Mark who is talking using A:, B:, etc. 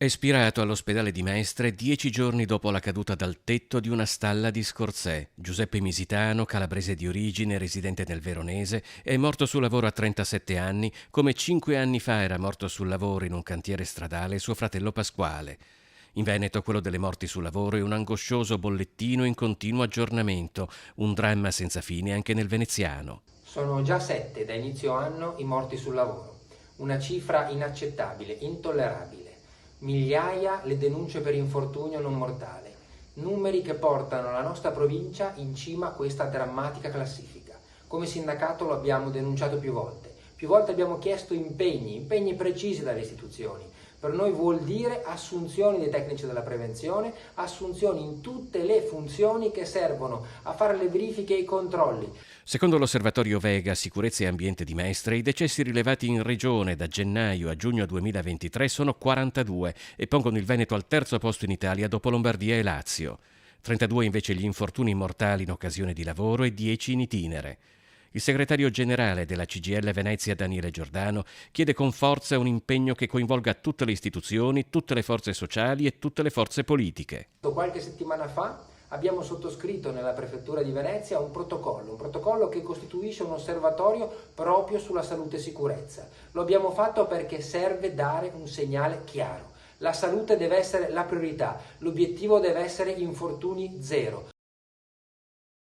A: Espirato all'ospedale di Mestre 10 giorni dopo la caduta dal tetto di una stalla di Scorzè. Giuseppe Misitano, calabrese di origine, residente nel Veronese, è morto sul lavoro a 37 anni, come 5 anni fa era morto sul lavoro in un cantiere stradale suo fratello Pasquale. In Veneto quello delle morti sul lavoro è un angoscioso bollettino in continuo aggiornamento, un dramma senza fine anche nel veneziano.
B: Sono già 7 da inizio anno i morti sul lavoro, una cifra inaccettabile, intollerabile. Migliaia le denunce per infortunio non mortale, numeri che portano la nostra provincia in cima a questa drammatica classifica. Come sindacato lo abbiamo denunciato più volte. Più volte abbiamo chiesto impegni precisi dalle istituzioni. Per noi vuol dire assunzioni dei tecnici della prevenzione, assunzioni in tutte le funzioni che servono a fare le verifiche e i controlli.
A: Secondo l'Osservatorio Vega Sicurezza e Ambiente di Mestre, i decessi rilevati in regione da gennaio a giugno 2023 sono 42 e pongono il Veneto al terzo posto in Italia dopo Lombardia e Lazio. 32 invece gli infortuni mortali in occasione di lavoro e 10 in itinere. Il segretario generale della CGIL Venezia, Daniele Giordano, chiede con forza un impegno che coinvolga tutte le istituzioni, tutte le forze sociali e tutte le forze politiche.
B: Qualche settimana fa abbiamo sottoscritto nella Prefettura di Venezia un protocollo che costituisce un osservatorio proprio sulla salute e sicurezza. Lo abbiamo fatto perché serve dare un segnale chiaro. La salute deve essere la priorità, l'obiettivo deve essere infortuni zero.